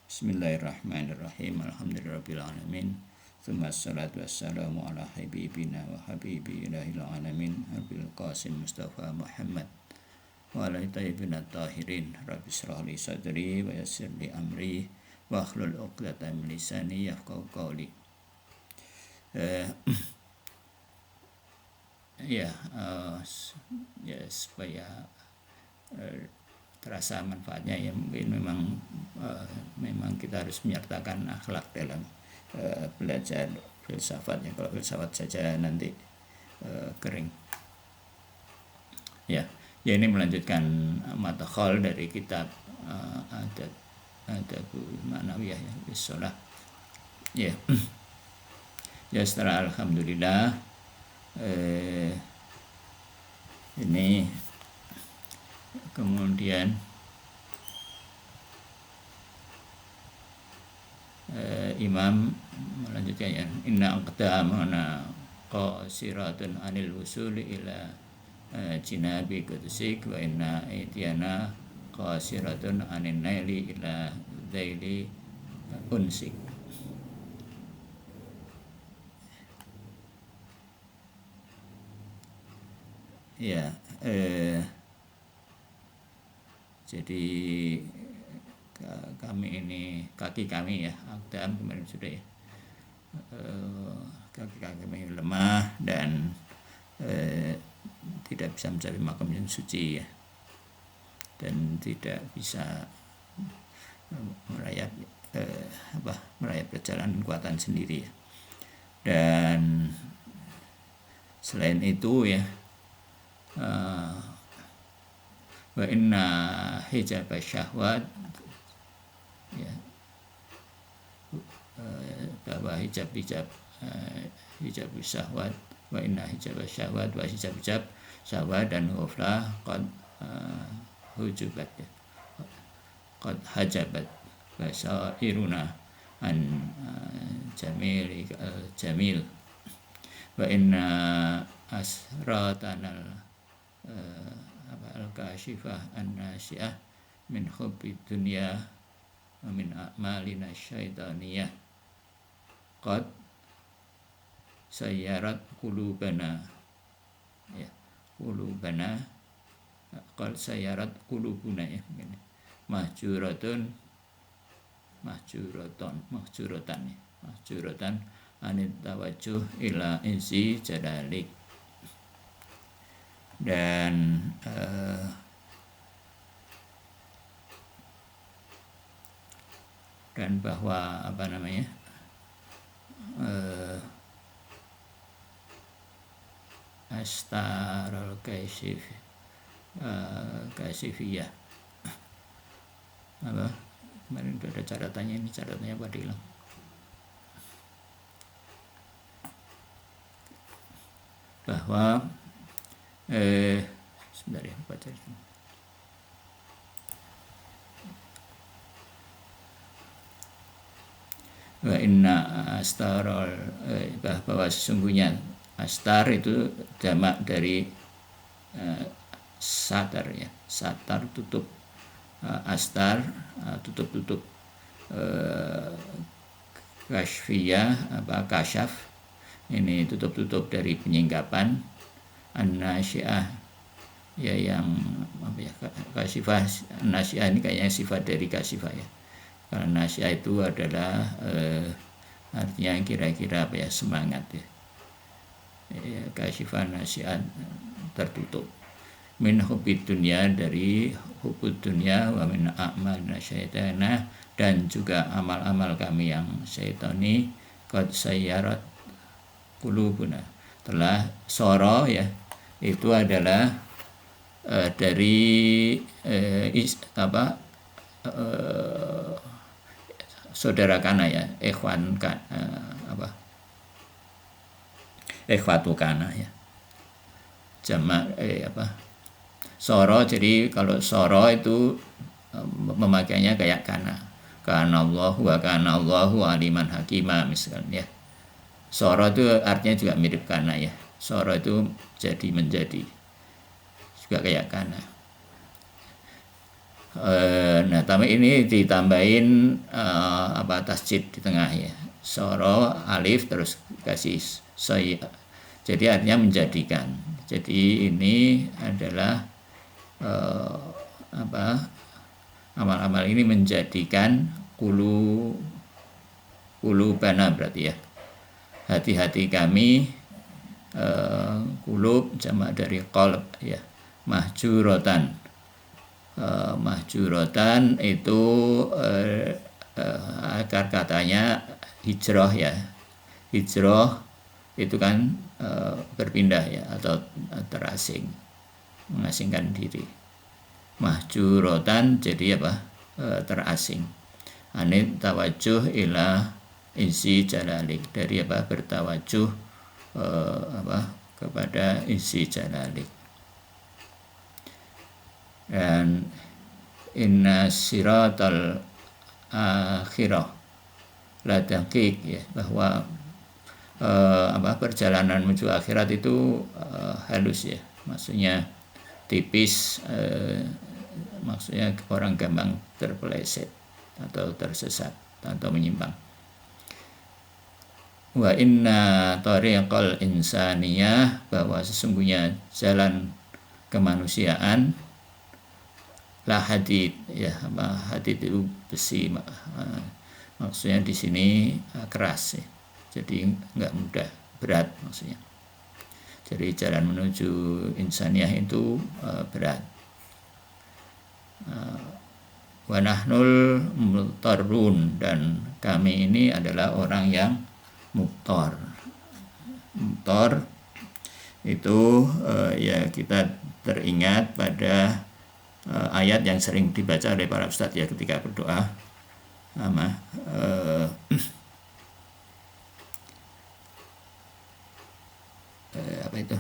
Bismillahirrahmanirrahim. Alhamdulillahirabbil alamin. Tsumma assalatu wassalamu ala habibina wa habibi ilahil alamin Abil Qasim Mustafa Muhammad wa ala tayyibin tahirin. Rabbi shrah li sadri wa yassir li amri wa hlul 'uqdatam min lisani yafqahu qawli. Supaya terasa manfaatnya ya, mungkin memang kita harus menyertakan akhlak dalam belajar filsafat ya. Kalau filsafat saja nanti kering ya. Ini melanjutkan matakhol dari kitab Adabul Ma'nawiyah ya, bisolah ya. Ya, setelah alhamdulillah ini kemudian Imam melanjutkan ya, inna aqdamana qasiratun anil wusuli ila jinabi qudusik wa inna aitiyana qasiratun anin naili ila daili unsik. Ya, jadi kaki kami ya, akdam kemarin sudah ya, kaki kami lemah dan tidak bisa mencapai makam yang suci ya, dan tidak bisa merayap perjalanan kekuatan sendiri ya. Dan selain itu ya, wa inna hijab syahwat ya, bahwa hijab syahwat, wa inna hijab syahwat wa hijab syahwat dan ghaflah qad hujubat ya, qad hajabat basairuna an jamil wa inna asratanal al-kashifah an-nasi'ah min hubbi dunya wa min a'malina syaitaniyah qad sayyarat qulubana ya, qad sayyarat qulubuna ya, mahjuratan anit tawajjuh ila insi jadalik. Dan bahwa astarul kasifiyah kemarin udah ada catatannya, ini catatannya apa hilang? Bahwa sebentar ya, baca itu. Wa inna astarul, bahwa sesungguhnya astar itu jamak dari satar ya, satar tutup, astar tutup, kasyfiyah kasyaf ini tutup dari penyingkapan, an-nasyiah ya, yang kasifah. Nasyiah ini kayaknya sifat dari kasifah ya, karena nasyiah itu adalah artinya kira-kira semangat ya. Kasifah nasyiah tertutup, min hubbid dunya, dari hubbud dunya, wa min a'malina syaitanah, dan juga amal-amal kami yang syaitani, qad sayyarat qulubuna, telah soro ya, itu adalah dari saudara kana ya, ikhwan kan, ikhwatu kana ya, jamak soro. Jadi kalau soro itu memakainya kayak kana Allahu wa kana Allahu aliman hakima misalnya ya. Soro itu artinya juga mirip kana ya. Soro itu jadi menjadi, juga kayak kana. Nah tapi ini ditambahin tasjid di tengah ya, soro alif terus kasih soy, jadi artinya menjadikan. Jadi ini adalah amal-amal ini menjadikan kulubana berarti ya, hati-hati kami, kulub jamak dari qalb ya, mahjurotan. Mahjurotan itu akar katanya hijrah ya. Hijrah itu kan berpindah ya, atau terasing, mengasingkan diri. Mahjurotan jadi apa? Terasing. Anit tawajuh ila isi jalalik, dari apa? Bertawajuh kepada isi jalalik. Dan inna siratal akhirah la daqiq ya, bahwa perjalanan menuju akhirat itu halus ya, maksudnya tipis, maksudnya orang gampang terpeleset atau tersesat atau menyimpang. Wa inna tariqal insaniyah, bahwa sesungguhnya jalan kemanusiaan, la hadid ya, hadid itu besi, maksudnya di sini keras ya, jadi nggak mudah, berat maksudnya. Jadi jalan menuju insaniyah itu berat. Wa nahnul muttarun, dan kami ini adalah orang yang muttar. Muttar itu ya, kita teringat pada ayat yang sering dibaca oleh para ustadz ya ketika berdoa, apa itu,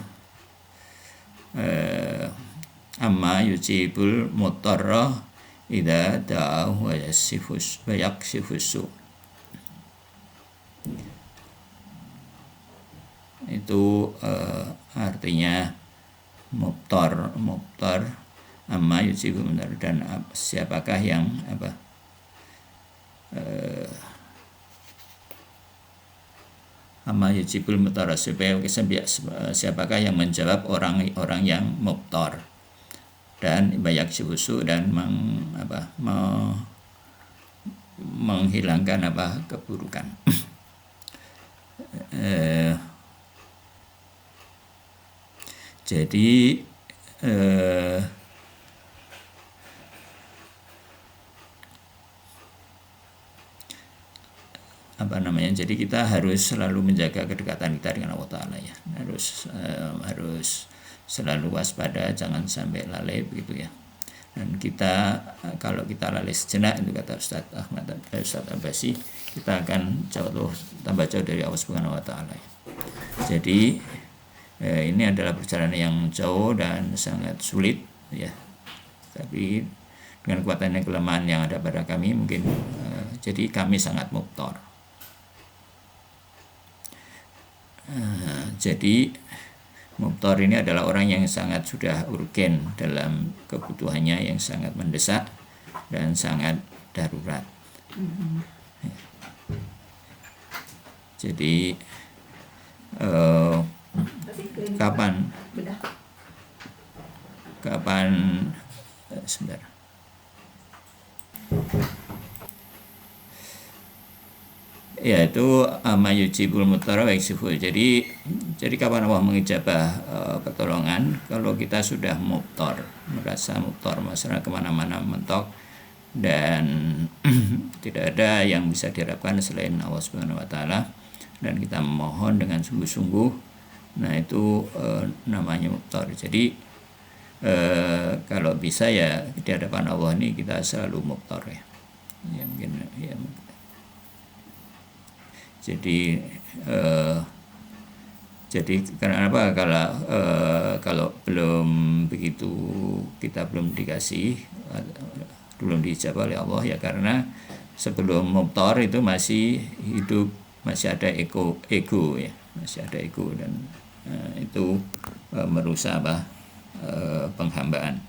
amma yujibul mutarra idza da'ahu wa yaksifus itu artinya mubtar amma yujibul mutarra, dan siapakah yang amma yujibul mutarra, siapakah yang menjawab orang yang mubtar, dan yaksifus dan menghilangkan keburukan. Jadi jadi kita harus selalu menjaga kedekatan kita dengan Allah Ta'ala ya, harus selalu waspada, jangan sampai lalai begitu ya. Dan kita, kalau kita lalai sejenak, itu kata Ustadz Ahmad Ustadz Abbasi, kita akan tambah jauh dari Allah Subhanahu wa Ta'ala ya. Jadi ini adalah perjalanan yang jauh dan sangat sulit ya, tapi dengan kekuatan dan kelemahan yang ada pada kami, mungkin jadi kami sangat mubtar. Jadi mubtar ini adalah orang yang sangat sudah urgen dalam kebutuhannya yang sangat mendesak dan sangat darurat. Jadi kapan sebentar. Ya, itu mayujibul mutarra wa yaksiful. Jadi kapan Allah mengijabah pertolongan? Kalau kita sudah mubtar, merasa mubtar, masalah kemana-mana mentok, dan tidak ada yang bisa diharapkan selain Allah Subhanahu wa Ta'ala, dan kita memohon dengan sungguh-sungguh. Nah itu namanya mubtar. Jadi kalau bisa ya di hadapan Allah ini kita selalu mubtar ya. Mungkin. Jadi karena apa, kalau belum begitu, kita belum dikasih, belum dijabah oleh Allah ya, karena sebelum mubtar itu masih hidup, masih ada ego ya, masih ada ego, dan itu merusak penghambaan.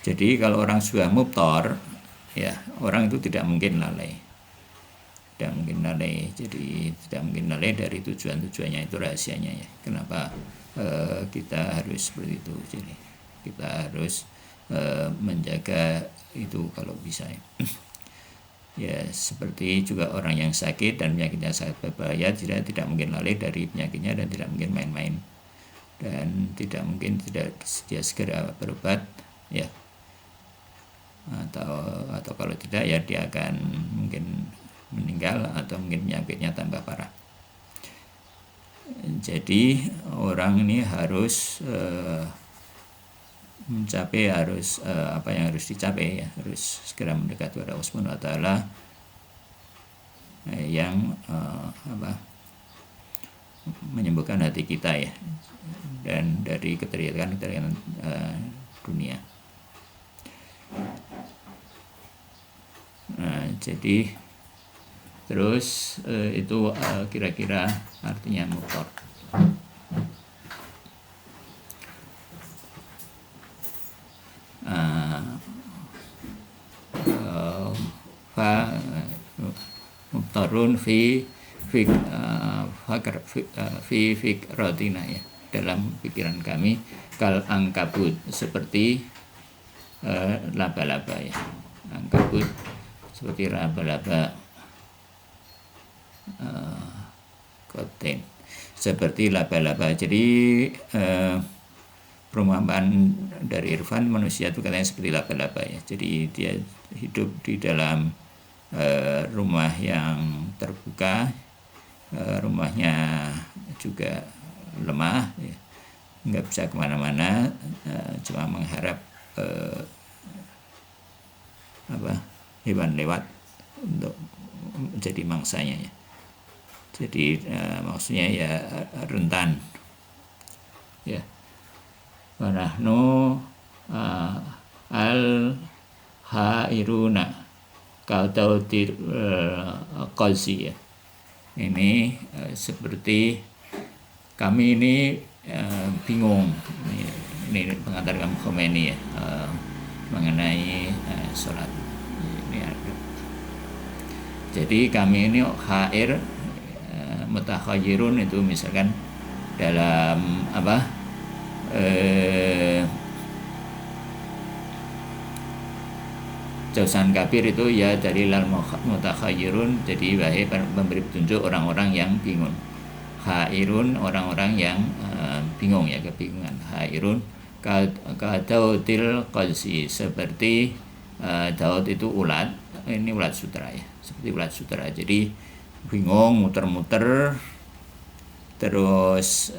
Jadi kalau orang sudah mubtor, ya orang itu tidak mungkin lalai. Tidak mungkin lalai. Jadi tidak mungkin lalai dari tujuannya, itu rahasianya ya. Kenapa kita harus seperti itu? Jadi kita harus menjaga itu kalau bisa ya. Ya seperti juga orang yang sakit dan penyakitnya sangat berbahaya, tidak mungkin lalai dari penyakitnya dan tidak mungkin main-main, dan tidak mungkin tidak dia segera berobat ya, atau kalau tidak ya dia akan mungkin meninggal atau mungkin penyakitnya tambah parah. Jadi orang ini harus mencapai apa yang harus dicapai ya, harus segera mendekat kepada Allah Subhanahu wa taala yang menyembuhkan hati kita ya, dan dari keterikan dunia. Nah, jadi terus itu kira-kira artinya mubtor. Mubtarun fi fikratina ya, dalam pikiran kami, kal angkabut, seperti laba-laba ya, angkabut seperti laba-laba koten, seperti laba-laba. Jadi perumpamaan dari Irfan, manusia itu katanya seperti laba-laba ya. Jadi dia hidup di dalam rumah yang terbuka, rumahnya juga lemah ya, nggak bisa kemana-mana, cuma mengharap hewan lewat untuk menjadi mangsanya ya. Jadi maksudnya ya rentan ya. Wanahnu al hairuna kautautir qalsi ya. Ini seperti kami ini bingung. Ini pengantar Imam Khomeini ya, mengenai sholat. Ini ada. Jadi kami ini hair, mutakhayyirun itu misalkan dalam Jausan kafir itu ya dari lal mutakhayyirun, jadi wahai memberi petunjuk orang-orang yang bingung. Hairun, orang-orang yang bingung ya, kebingungan. Hairun kadautil qalsi, seperti Daud itu ulat, ini ulat sutra ya, seperti ulat sutra. Jadi bingung, muter-muter, terus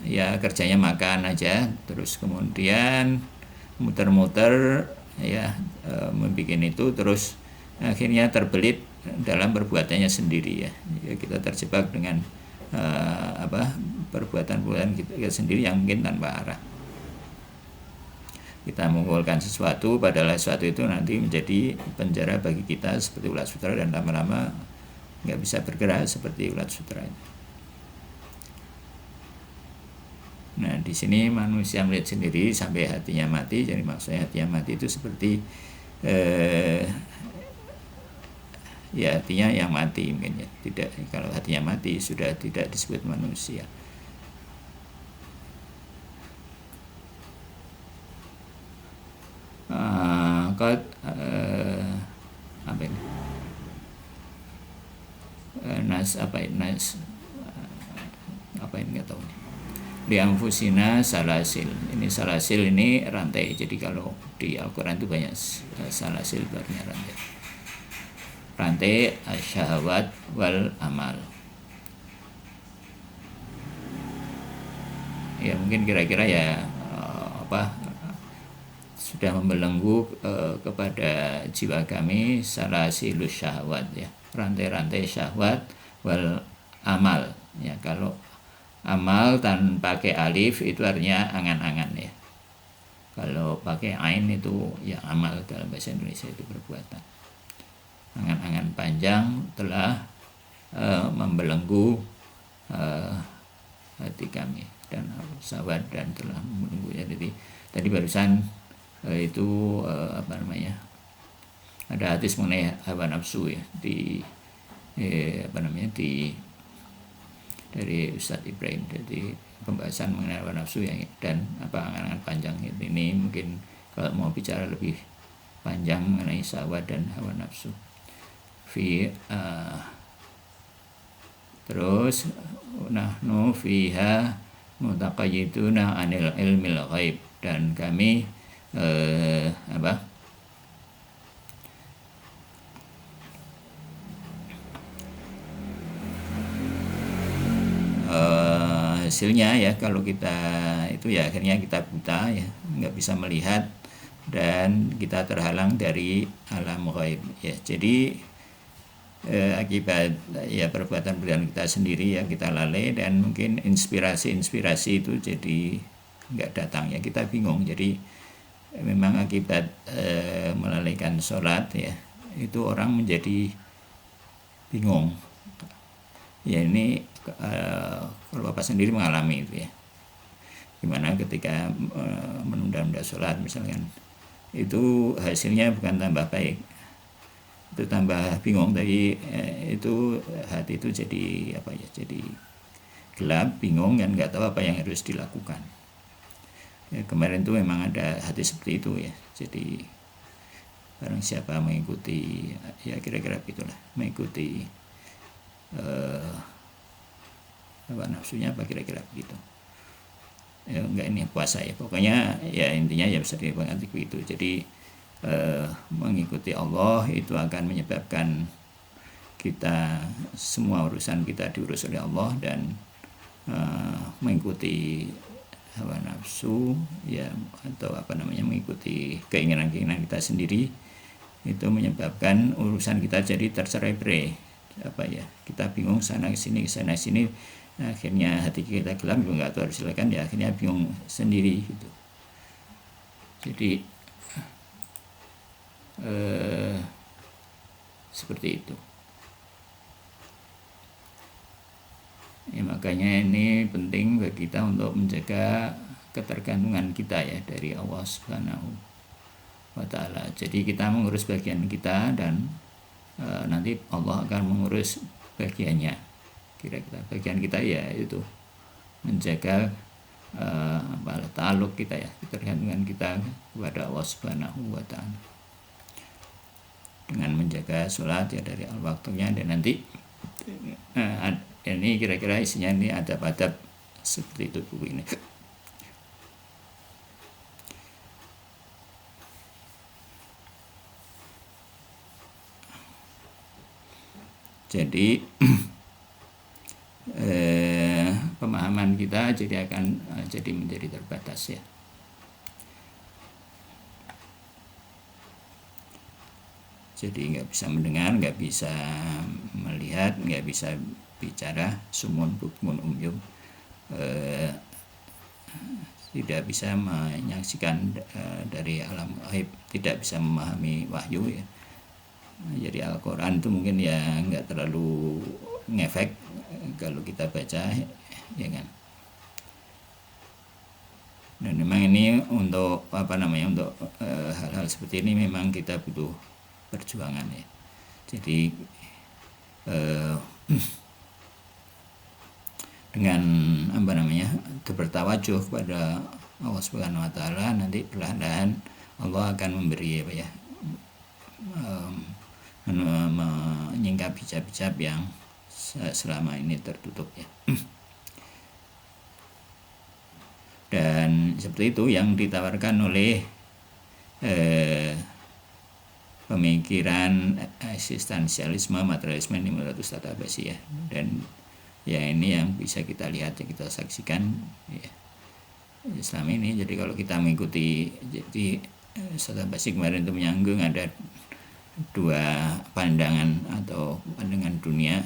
ya kerjanya makan aja, terus kemudian muter-muter ya, membuat itu, terus akhirnya terbelit dalam perbuatannya sendiri ya. Kita terjebak dengan perbuatan kita sendiri yang mungkin tanpa arah. Kita mengumpulkan sesuatu, padahal sesuatu itu nanti menjadi penjara bagi kita seperti ulat sutra, dan lama-lama nggak bisa bergerak seperti ulat sutra. Nah, di sini manusia melihat sendiri sampai hatinya mati. Jadi maksudnya hatinya mati itu seperti ya hatinya yang mati mungkin ya. Tidak, kalau hatinya mati sudah tidak disebut manusia. Apa ini? Apa ini nggak tahu nih. Lianfusina salasil. Ini salasil ini rantai. Jadi kalau di Al-Quran itu banyak salasil, berarti rantai. Rantai syahwat wal amal. Ya mungkin kira-kira ya sudah membelenggu kepada jiwa kami, salasilus syahwat ya, rantai-rantai syahwat, wal amal ya. Kalau amal tanpa pakai alif itu artinya angan-angan ya. Kalau pakai ain itu ya amal, dalam bahasa Indonesia itu perbuatan. Angan-angan panjang telah membelenggu hati kami dan sahabat dan telah menunggunya. Jadi tadi barusan itu apa namanya, ada hadis mengenai hawa nafsu ya di apa namanya di dari Ustadz Ibrahim. Jadi pembahasan mengenai hawa nafsu yang dan apa angan-angan panjang ini mungkin kalau mau bicara lebih panjang mengenai syahwat dan hawa nafsu. Terus nahnu fiha mutaqayyiduna anil ilmil ghaib, dan kami hasilnya ya kalau kita itu ya akhirnya kita buta ya, nggak bisa melihat dan kita terhalang dari alam ghaib ya. Jadi akibat ya perbuatan kita sendiri ya kita lalai, dan mungkin inspirasi itu jadi nggak datang ya, kita bingung. Jadi memang akibat melalaikan sholat ya, itu orang menjadi bingung ya. Ini kalau Bapak sendiri mengalami itu ya, gimana ketika menunda-nunda sholat misalkan, itu hasilnya bukan tambah baik, itu tambah bingung. Tadi itu hati itu jadi apa ya, jadi gelap, bingung, dan nggak tahu apa yang harus dilakukan ya. Kemarin itu memang ada hati seperti itu ya. Jadi barang siapa mengikuti ya kira-kira gitulah, mengikuti hawa nafsunya apa kira-kira begitu ya. Enggak ini puasa ya, pokoknya ya intinya ya bisa dipengerti begitu. Jadi mengikuti Allah itu akan menyebabkan kita semua urusan kita diurus oleh Allah, dan mengikuti hawa nafsu ya atau apa namanya mengikuti keinginan-keinginan kita sendiri itu menyebabkan urusan kita jadi tercerai-berai apa ya, kita bingung sana sini akhirnya hati kita gelap, nggak tahu harus silakan ya, akhirnya bingung sendiri gitu. Jadi seperti itu ya. Makanya ini penting bagi kita untuk menjaga ketergantungan kita ya dari Allah Subhanahu wa Ta'ala. Jadi kita mengurus bagian kita, dan nanti Allah akan mengurus bagiannya. Kira-kira bagian kita ya itu menjaga ta'aluk kita ya, ketergantungan kita kepada Allah Subhanahu wa Ta'ala, dengan menjaga sholat ya dari waktunya. Dan nanti ini kira-kira isinya ini adab-adab seperti itu buku ini. Jadi pemahaman kita jadi akan jadi menjadi terbatas ya. Jadi nggak bisa mendengar, nggak bisa melihat, nggak bisa bicara, sumun bukmun umyum, tidak bisa menyaksikan dari alam gaib, tidak bisa memahami wahyu ya. Jadi Al-Quran itu mungkin ya nggak terlalu ngefek kalau kita baca ya kan. Dan memang ini untuk apa namanya, untuk hal-hal seperti ini memang kita butuh perjuangan ya. Jadi dengan apa namanya bertawajuh kepada Allah Subhanahu wa Ta'ala, nanti perlahan-lahan Allah akan memberi apa ya, menyingkap hijab-hijab yang selama ini tertutup ya. Dan seperti itu yang ditawarkan oleh pemikiran eksistensialisme materialisme ini menurut Ustadz Abbasi ya. Dan ya ini yang bisa kita lihat ya, kita saksikan ya selama ini. Jadi kalau kita mengikuti, jadi Ustadz Abbasi kemarin itu menyinggung ada dua pandangan atau pandangan dunia.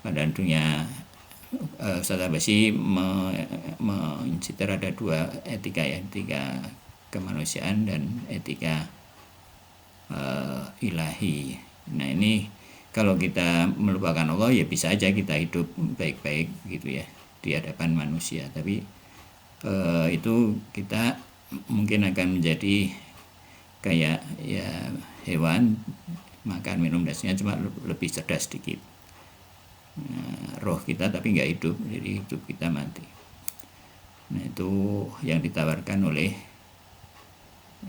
Pandangan dunia Ustadz Abbasi mencitar ada dua etika ya, etika kemanusiaan dan etika ilahi. Nah ini kalau kita melupakan Allah ya bisa aja kita hidup baik-baik gitu ya. di hadapan manusia. Tapi itu kita mungkin akan menjadi kayak ya hewan, makan minum dasarnya cuma lebih cerdas sedikit. Roh kita tapi nggak hidup, jadi hidup kita mati. Nah itu yang ditawarkan oleh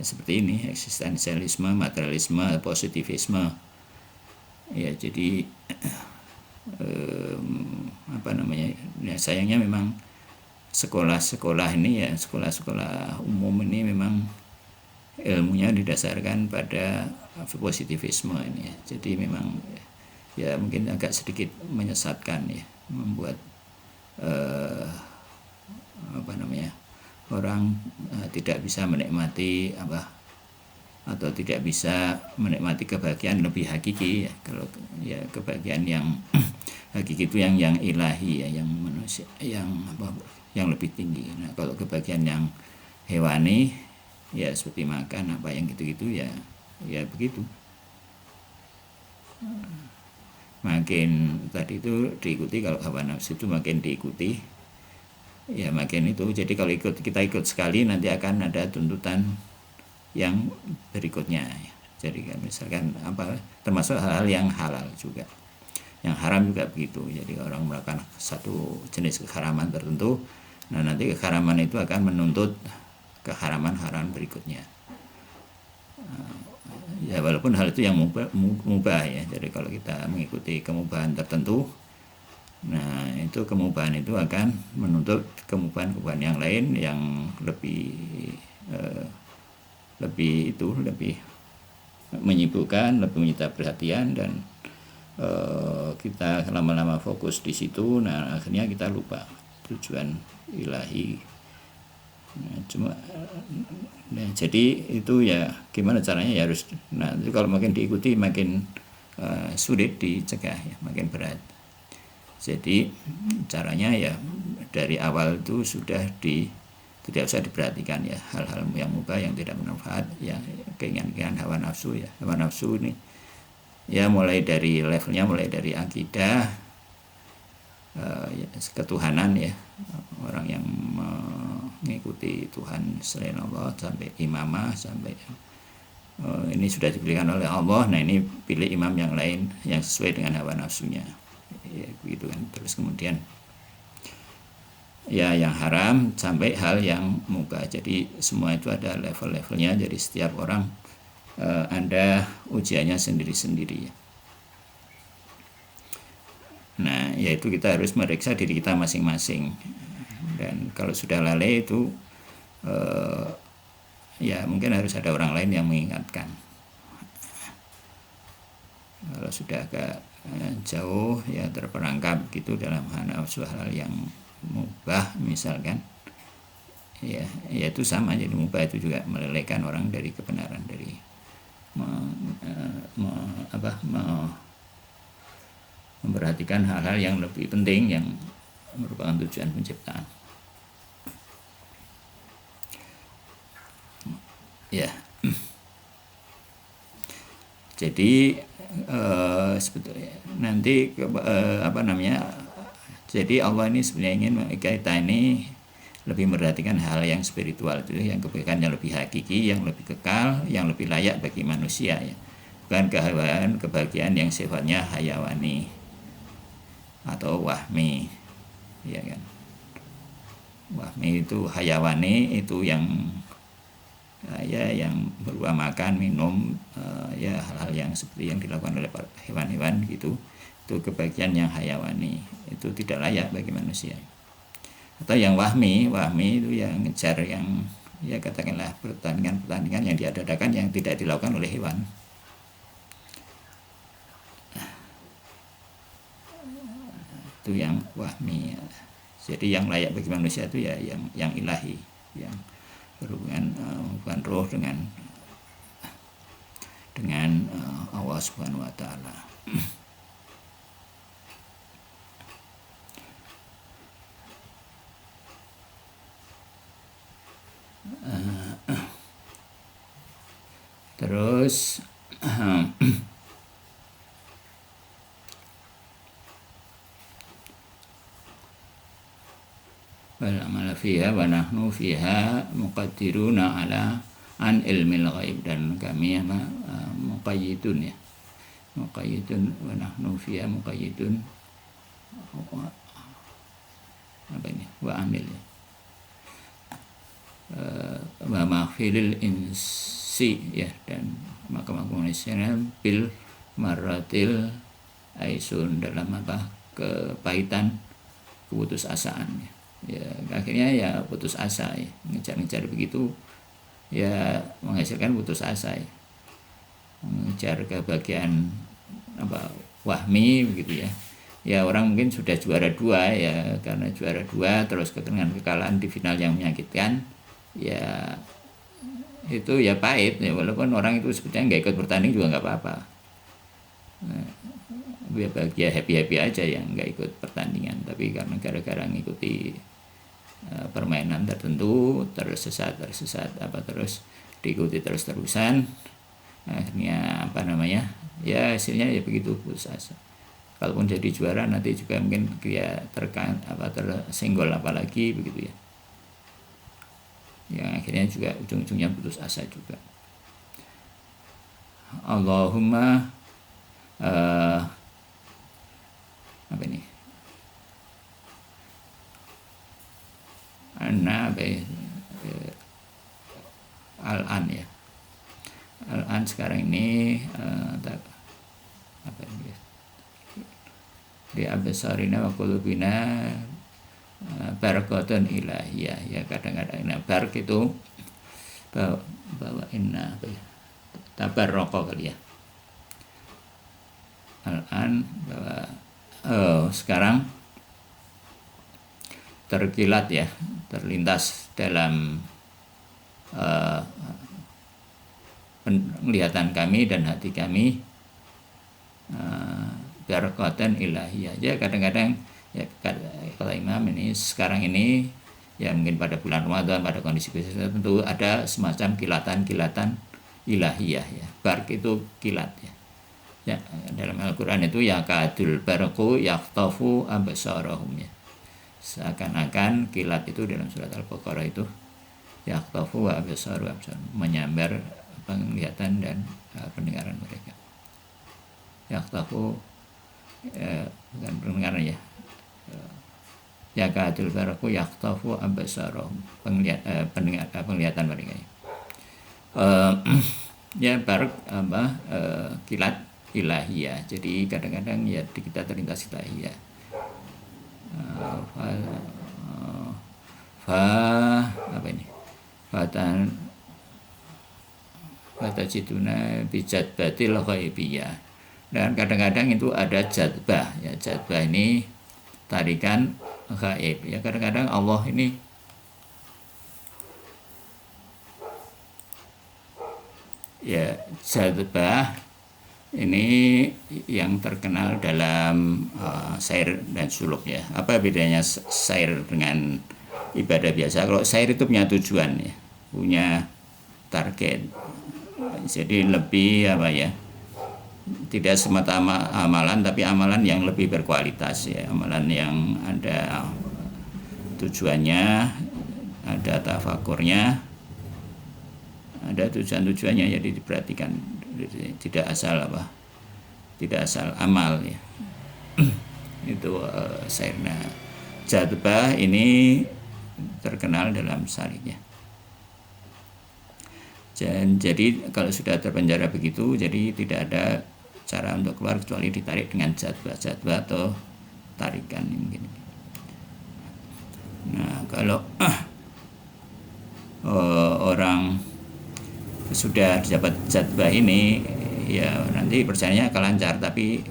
seperti ini, eksistensialisme, materialisme, positivisme. Ya jadi ya sayangnya memang sekolah-sekolah ini ya, sekolah-sekolah umum ini memang ilmunya didasarkan pada positivisme ini ya. Jadi memang ya mungkin agak sedikit menyesatkan ya, membuat orang tidak bisa menikmati atau tidak bisa menikmati kebahagiaan lebih hakiki ya. Kalau ya kebahagiaan yang hakiki itu yang ilahi ya, yang manusia, yang lebih tinggi. Nah kalau kebahagiaan yang hewani ya seperti makan yang gitu-gitu ya begitu. Makin tadi itu diikuti, kalau hawa nafsu itu makin diikuti ya makin itu. Jadi kalau kita ikut sekali nanti akan ada tuntutan yang berikutnya ya. Jadi misalkan termasuk hal-hal yang halal juga, yang haram juga begitu. Jadi orang melakukan satu jenis keharaman tertentu, nah nanti keharaman itu akan menuntut keharaman haram berikutnya. Ya walaupun hal itu yang mubah ya. Jadi kalau kita mengikuti kemubahan tertentu, nah itu kemubahan itu akan menuntut kemubahan yang lain yang lebih menyibukkan, lebih menyita perhatian, dan kita lama-lama fokus di situ. Nah akhirnya kita lupa tujuan ilahi. Jadi itu ya gimana caranya ya harus. Nah itu kalau makin diikuti makin sulit dicegah ya, makin berat. Jadi caranya ya dari awal itu sudah tidak usah diperhatikan ya hal-hal yang mubah yang tidak bermanfaat ya, keinginan hawa nafsu ya. Hawa nafsu ini ya mulai dari levelnya, mulai dari akidah, ketuhanan ya, orang yang mengikuti Tuhan selain Allah, sampai imamah, sampai ini sudah dipilihkan oleh Allah, nah ini pilih imam yang lain yang sesuai dengan hawa nafsunya ya, begitu kan. Terus kemudian ya yang haram sampai hal yang mubah. Jadi semua itu ada level-levelnya. Jadi setiap orang ada ujiannya sendiri-sendiri ya. Nah yaitu kita harus meriksa diri kita masing-masing, dan kalau sudah lalai itu ya mungkin harus ada orang lain yang mengingatkan. Kalau sudah agak jauh ya terperangkap gitu dalam hal yang mubah misalkan ya itu sama. Jadi mubah itu juga melelehkan orang dari kebenaran, dari memperhatikan hal-hal yang lebih penting yang merupakan tujuan penciptaan ya. Jadi sebetulnya nanti jadi Allah ini sebenarnya ingin kita ini lebih memperhatikan hal yang spiritual itu, yang kebaikan yang lebih hakiki, yang lebih kekal, yang lebih layak bagi manusia ya. Bukan kebahagiaan yang sifatnya hayawani atau wahmi ya kan. Wahmi itu, hayawani itu yang yang berupa makan, minum, ya hal-hal yang seperti yang dilakukan oleh hewan-hewan gitu. Itu kebahagiaan yang hayawani, itu tidak layak bagi manusia. Atau yang wahmi itu yang ngejar, yang ya katakanlah pertandingan yang diadakan yang tidak dilakukan oleh hewan. Itu yang wahmi. Jadi yang layak bagi manusia itu ya yang ilahi, yang berhubungan bukan roh dengan Allah Subhanahu wa taala. Terus wal amala fiha wa nahnu fiha muqaddiruna ala an ilmil ghaib, dan kami muqayyidun ya, muqayyidun wa nahnu fiha muqayyidun apa ini wa amil ya, wa maghfilil insi ya, dan maka manusia bil maratil aisun, dalam apa kepahitan keputusasaan ya, akhirnya ya putus asa ya, ngejar-ngejar begitu ya menghasilkan putus asa ya, mengejar kebahagiaan apa wahmi begitu ya. Ya orang mungkin sudah juara 2 ya, karena juara 2 terus dengan kekalahan di final yang menyakitkan ya, itu ya pahit ya, walaupun orang itu sebetulnya nggak ikut bertanding juga nggak apa-apa, ya bahagia happy aja yang nggak ikut pertandingan, tapi karena gara-gara ngikuti permainan tertentu tersesat apa terus diikuti terus-terusan, akhirnya apa namanya ya hasilnya ya begitu, putus asa. Kalaupun jadi juara nanti juga mungkin dia tersenggol apalagi begitu ya, yang akhirnya juga ujung-ujungnya putus asa juga. Allahumma apa ini al-an ya, al-an sekarang ini apa ini di absarina wa qulubina barakatun ilahiyah ya, kadang-kadang barak itu bawa inna apa ya, tabarroko kali ya, al-an bahwa sekarang terkilat ya, terlintas dalam penglihatan kami dan hati kami barakatan ilahiyah ya, kadang-kadang ya kalau imam ini sekarang ini ya mungkin pada bulan Ramadan pada kondisi tertentu ada semacam kilatan-kilatan ilahiyah ya, barak itu kilat ya. Ya, dalam Al-Quran itu ya kadul baraku yaktafu absarahum ya, seakan-akan kilat itu dalam surat Al-Baqarah itu yaktafu absarahum, menyambar penglihatan dan pendengaran mereka. Yaktafu bukan pendengaran ya, ya kadul baraku yaktafu absarahum, penglihatan mereka ya barak kilat ilahiyah, jadi kadang-kadang ya kita terlintas ilahiyah. Apa ini fatajiduna bijadbatil ghaibiyah, dan kadang-kadang itu ada jadbah ya, jadbah ini tarikan gaib ya, kadang-kadang Allah ini ya jadbah ini yang terkenal dalam syair dan suluk ya. Apa bedanya syair dengan ibadah biasa? Kalau syair itu punya tujuan ya, punya target, jadi lebih apa ya, tidak semata amalan, tapi amalan yang lebih berkualitas ya, amalan yang ada tujuannya, ada tafakurnya, ada tujuannya, jadi diperhatikan, tidak asal amal ya. Itu syairnya jadbah ini terkenal dalam syairnya. Jadi kalau sudah terpenjara begitu, jadi tidak ada cara untuk keluar kecuali ditarik dengan jadbah atau tarikan mungkin. Nah kalau orang sudah dapat jadbah ini ya nanti perjalanannya akan lancar, tapi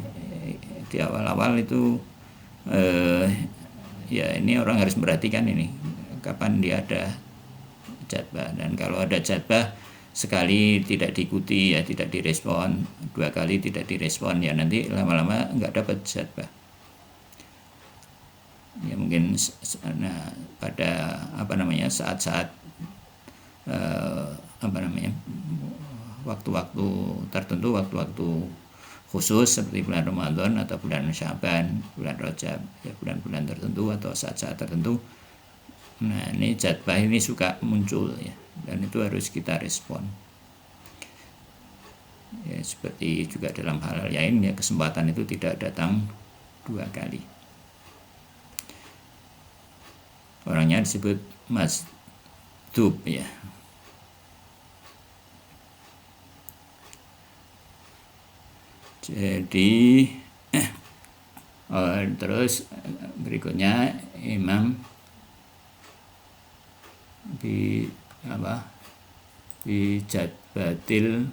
di awal-awal itu ya ini orang harus memperhatikan ini kapan dia ada jadbah, dan kalau ada jadbah sekali tidak diikuti ya, tidak direspon, 2 kali tidak direspon ya, nanti lama-lama nggak dapat jadbah ya. Mungkin pada saat-saat waktu-waktu tertentu, waktu-waktu khusus seperti bulan Ramadan atau bulan Syaban, bulan Rajab ya, bulan-bulan tertentu atau saat-saat tertentu Nah, ini jadbah ini suka muncul ya, dan itu harus kita respon. Ya, seperti juga dalam hal lain ya, kesempatan itu tidak datang 2 kali. Orangnya disebut masdub ya. Jadi terus berikutnya imam bi jadbatil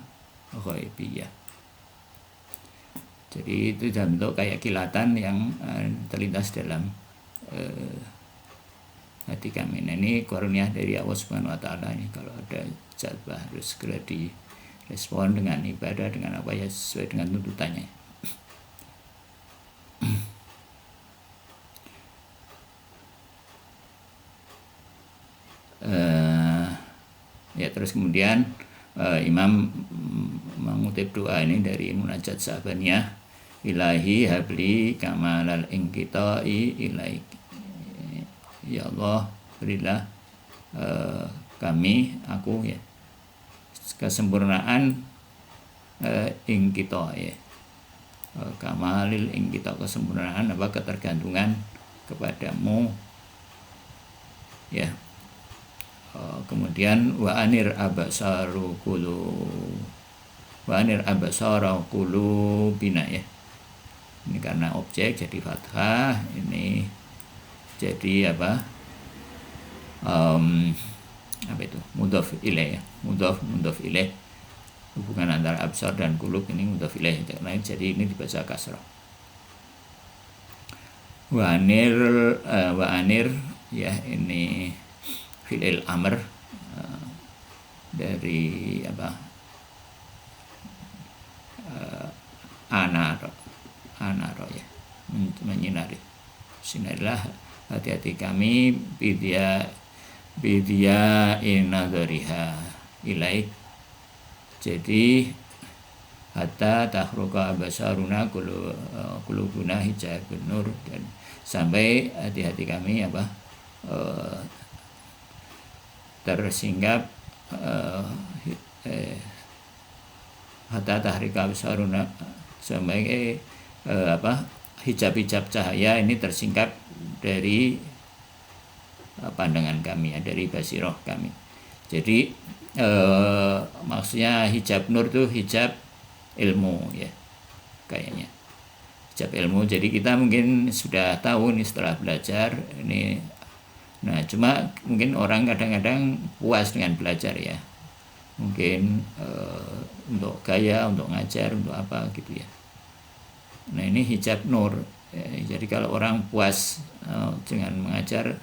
ghaibiyah. Jadi itu dalam bentuk kayak kilatan yang terlintas dalam hati kami. Nah, ini karunia dari Allah Subhanahu wa taala ini, kalau ada jadbah harus segera direspon dengan ibadah, dengan apa ya, sesuai dengan tuntutannya. Ya, terus kemudian imam mengutip doa ini dari munajat sahabaniyah, ilahi habli kamalal inqita'i ilaik. Ya Allah, berilah aku ya kesempurnaan inqita ya, kamalil inqita, kesempurnaan ketergantungan kepadamu ya. Kemudian wa anir absara qulubina ya. Ini karena objek jadi fathah, ini jadi itu mudhaf ilaih ya. Mudhaf ilaih, hubungan antara absar dan qulub ini mudhaf ilaih, jadi ini dibaca kasrah. Wa anir ya, ini fi'il amr dari anaro ya, menyinari. Sinarilah hati-hati kami bidia inadhariha ilaik. Jadi hatta tahruqa abasaruna qulubuna hijabun nur, dan sampai hati-hati kami tersinggap hatta tahrika absaruna, sampai hijab-hijab cahaya ini tersingkap dari pandangan kami ya, dari basiroh kami. Jadi maksudnya hijab nur itu hijab ilmu ya, kayaknya hijab ilmu. Jadi kita mungkin sudah tahu nih setelah belajar ini. Nah, cuma mungkin orang kadang-kadang puas dengan belajar ya, mungkin untuk gaya, untuk ngajar, untuk apa gitu ya. Nah, ini hijab nur ya. Jadi kalau orang puas dengan mengajar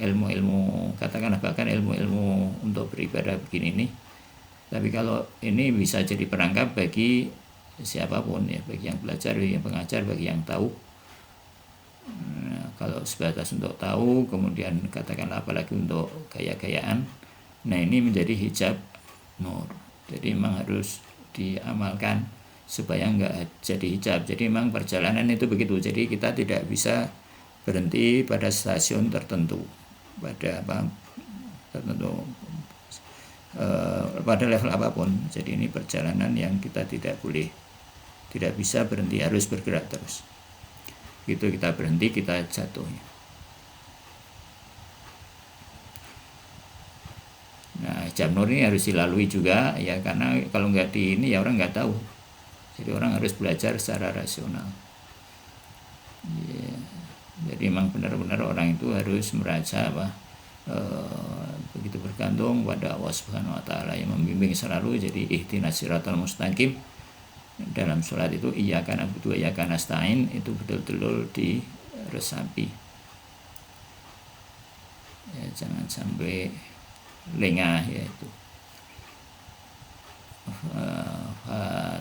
ilmu-ilmu, katakanlah bahkan ilmu-ilmu untuk beribadah begini nih, tapi kalau ini bisa jadi perangkap bagi siapapun ya, bagi yang belajar, bagi yang pengajar, bagi yang tahu. Nah, kalau sebatas untuk tahu, kemudian katakanlah apalagi untuk gaya-gayaan, nah ini menjadi hijab nur. Jadi memang harus diamalkan supaya enggak jadi hijab. Jadi memang perjalanan itu begitu. Jadi kita tidak bisa berhenti pada stasiun tertentu, pada tertentu, pada level apapun. Jadi ini perjalanan yang kita tidak bisa berhenti, harus bergerak terus. Gitu kita berhenti, kita jatuh. Nah, hijab nur ini harus dilalui juga ya, karena kalau nggak ini ya orang nggak tahu. Jadi orang harus belajar secara rasional. Ya, jadi memang benar-benar orang itu harus merasa begitu bergantung pada Allah Subhanahu wa taala yang membimbing selalu. Jadi ihdinas siratal mustaqim dalam sholat itu iyyaka na'budu wa iyyaka nasta'in itu betul-betul diresapi ya, jangan sampai lengah ya itu.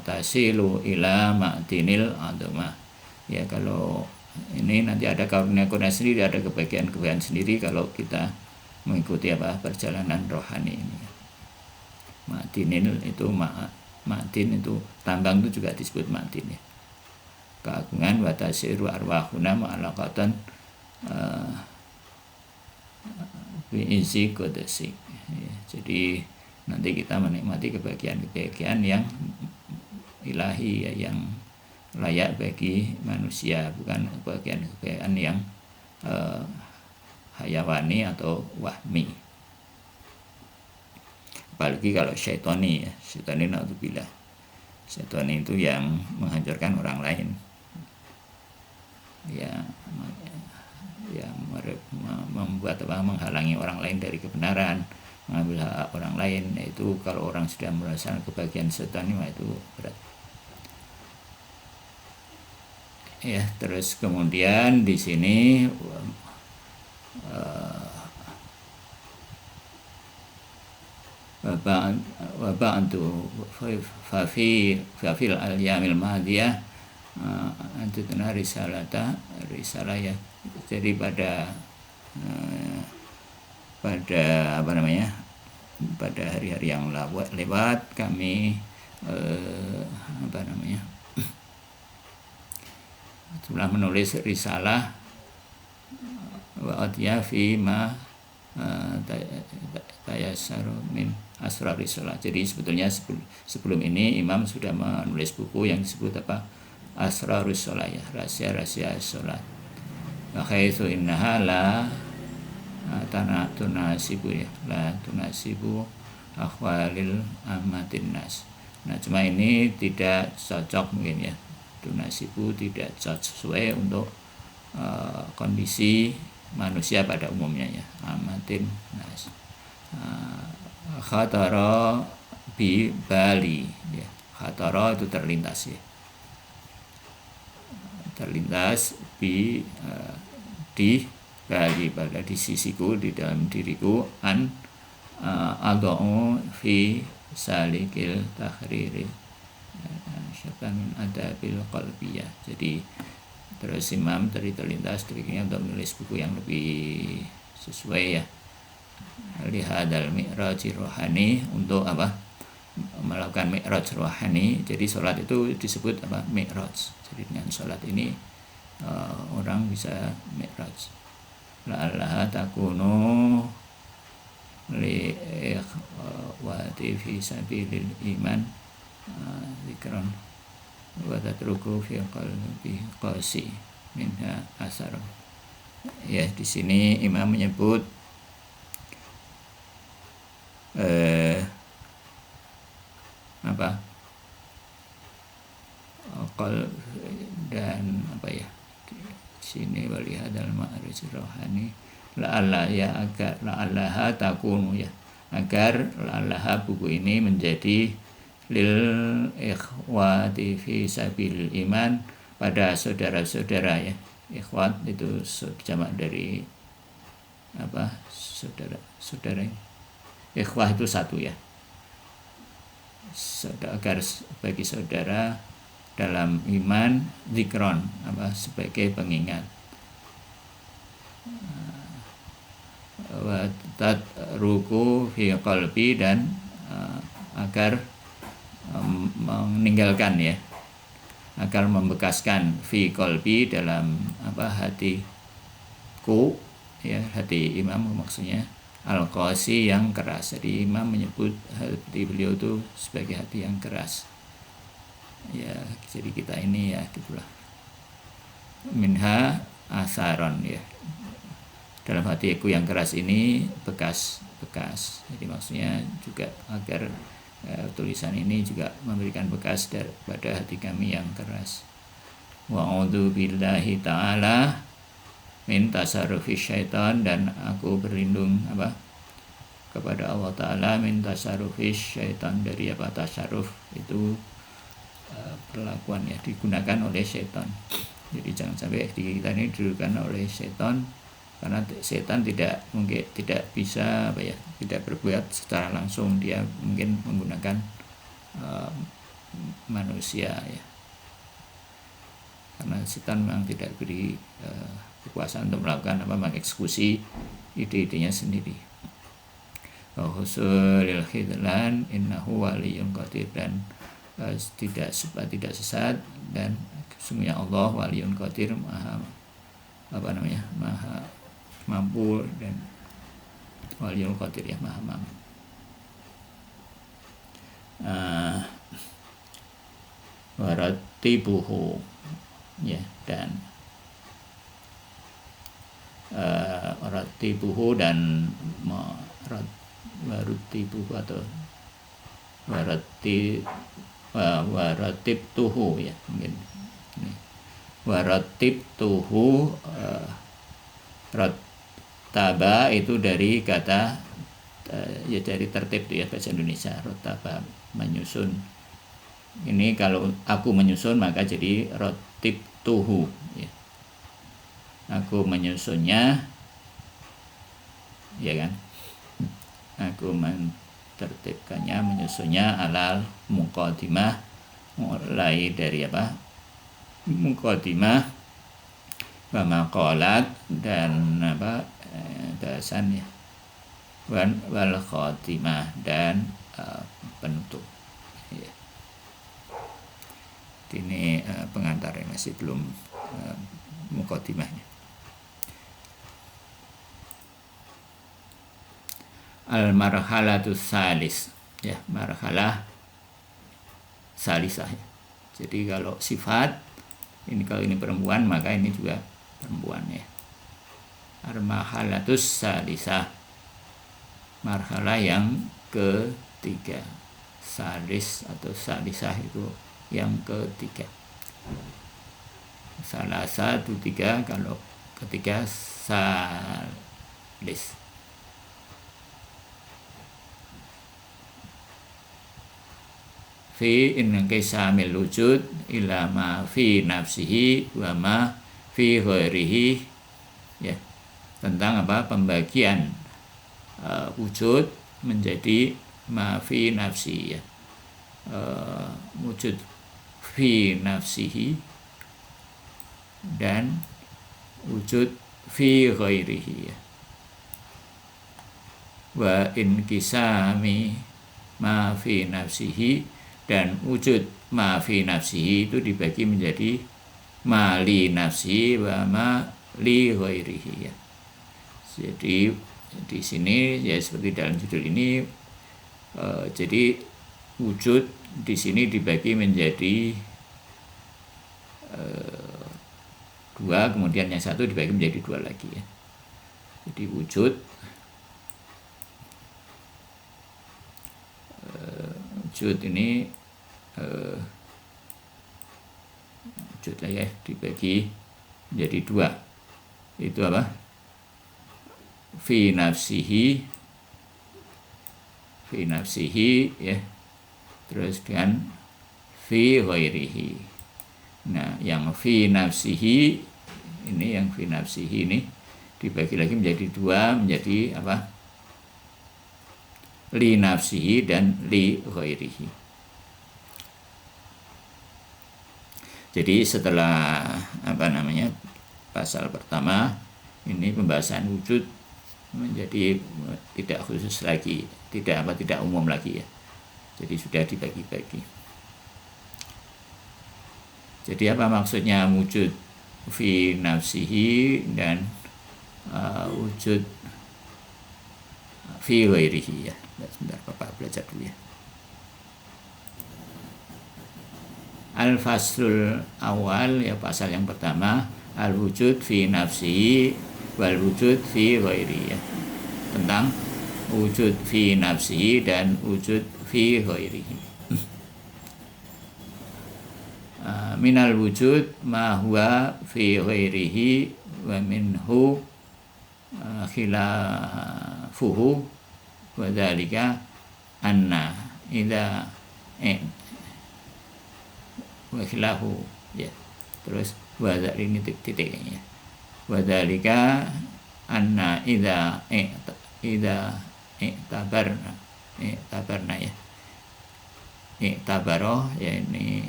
Tasilu ila ma'dinil adamah ya, kalau ini nanti ada karunia-karunia sendiri, ada kebahagiaan-kebahagiaan sendiri kalau kita mengikuti perjalanan rohani ini. Ma'dinil itu ma'din itu tambang, itu juga disebut ma'din ya. Keagungan wa tasiru arwahuna ma'alaqatan bi'izi qudsi. Ya, jadi nanti kita menikmati kebahagiaan-kebahagiaan yang ilahi, ya, yang layak bagi manusia, bukan kebahagiaan-kebahagiaan yang hayawani atau wahmi. Apalagi kalau syaitani, ya, syaitani naudzubillah. Syaitani itu yang menghancurkan orang lain, ya, yang membuat menghalangi orang lain dari kebenaran, mengambil hak orang lain. Itu kalau orang sudah merasakan kebahagiaan syaitani, itu berat. Ya, terus kemudian di sini Waba'antu fafil al-yamil madiyah antutuna risalah, ya. Jadi pada pada hari-hari yang lewat kami telah menulis risalah wa'adiyah fi ma tayassaru min asrar sholat. Jadi sebetulnya sebelum ini Imam sudah menulis buku yang disebut apa? Asrarus sholat, ya, rahasia-rahasia sholat. Wa haitsu innaha la tunasibu, ya, la tunasibu akhwalil amatin nas. Nah, cuma ini tidak cocok mungkin, ya. Tunasibu tidak sesuai untuk kondisi manusia pada umumnya, ya, amatin nas. Khatara bi Bali, ya. Khatara itu terlintas, ya. Terlintas di Bali, pada di sisiku, di dalam diriku, adau fi salikil tahriri syaitan min adabil qalbiyah. Jadi terus Imam terlintas dirinya untuk menulis buku yang lebih sesuai, ya, lihadal mi'raj rohani, untuk apa? Melakukan mi'raj rohani. Jadi sholat itu disebut apa? Mi'raj. Jadi dengan sholat ini orang bisa mi'raj. La'allaha takunu li ikhwati fi sabilil iman zikran wa tatruku fi qalbi qasi minha asar. Ya, di sini Imam menyebut dan di sini walihadal ma'rij rohani la'alla, ya, agar la'allaha takunu, ya, agar la'allaha buku ini menjadi lil ikhwati fi sabil iman, pada saudara-saudara, ya. Ikhwat itu jamak dari apa? Saudara. Ikhwah itu satu, ya. Agar bagi saudara dalam iman, zikron, sebagai pengingat. Wa tatruku fi qalbi, dan agar meninggalkan, ya, agar membekaskan fi qalbi, dalam hatiku, ya, hati Imam maksudnya al-qasi, yang keras. Jadi Imam menyebut hati beliau itu sebagai hati yang keras, ya. Jadi kita ini, ya, gitulah, minha asaron, ya, dalam hatiku yang keras ini bekas. Jadi maksudnya juga agar tulisan ini juga memberikan bekas pada hati kami yang keras. Wa'udzu billahi ta'ala min tasarrufi syaitan, dan aku berlindung kepada Allah Ta'ala min tasarrufi syaitan, dari tasarruf itu perlakuan, ya, digunakan oleh syaitan. Jadi jangan sampai diri kita ini digunakan oleh syaitan, karena setan tidak bisa tidak berbuat secara langsung. Dia mungkin menggunakan manusia, ya, karena setan memang tidak beri kekuasaan untuk melakukan mengeksekusi ide-idenya sendiri. Husulil khidlan innahu waliyyun qadir, dan tidak sesat, dan sesungguhnya Allah waliyun qadir, maha mampu dan Waliyul Qadir ya, maha. Waratibuhu ya, dan ratibuhu dan waratibuhu atau waratib tuhu ya, mungkin ini waratib tuhu. Rotaba itu dari kata ya, dari tertib itu ya, bahasa Indonesia. Rotaba menyusun. Ini kalau aku menyusun maka jadi rotib tuhu ya. Aku menyusunnya ya kan, aku mentertibkannya, menyusunnya alal muqaddimah, mulai dari apa, muqaddimah wa maqalat dan apa, dasan ya, wal khatimah dan penutup ya. Ini pengantarnya, masih belum muqaddimahnya. Al-marhalatus salis ya, marhalah salisah ya. Jadi kalau sifat ini, kalau ini perempuan maka ini juga perempuan ya. Al-marhalatus salisah, marhalah yang ketiga. Salis atau salisah itu yang ketiga. Salah satu tiga, kalau ketiga salis. Fi inqisamil wujud ila ma fi nafsihi wa ma fi ghairihi ya, tentang apa, pembagian wujud menjadi ma fi nafsi ya, wujud fi nafsihi dan wujud fi ghairihi ya. Wa inqisami ma fi nafsihi, dan wujud ma fi nafsihi itu dibagi menjadi ma li nafsihi wa ma li ghairihi ya. Jadi di sini ya, seperti dalam judul ini, jadi wujud di sini dibagi menjadi dua, kemudian yang satu dibagi menjadi dua lagi ya. Jadi wujud ini wujud lah ya, dibagi menjadi dua. Itu apa? Fi nafsihi ya, terus dengan fi ghairihi. Nah, yang fi nafsihi ini, yang fi nafsihi ini dibagi lagi menjadi dua, menjadi apa? Li nafsihi dan li ghairihi. Jadi setelah apa namanya, pasal pertama ini pembahasan wujud menjadi tidak khusus lagi, tidak umum lagi ya. Jadi sudah dibagi-bagi. Jadi apa maksudnya wujud fi nafsihi dan wujud fi ghairihi ya. Sebentar, Bapak belajar dulu ya. Al-faslul awal ya, pasal yang pertama, al-wujud fi nafsihi wal wujud fi ghairihi ya. Tentang wujud fi nafsihi dan wujud fi ghairihi. Minal wujud ma huwa fi ghairihi wa minhu khilafuhu wa dzalika anna idza wa khilahu ya, terus wa ini titiknya, wa dzalika anna idza tabarna ya, tabaro ya, ini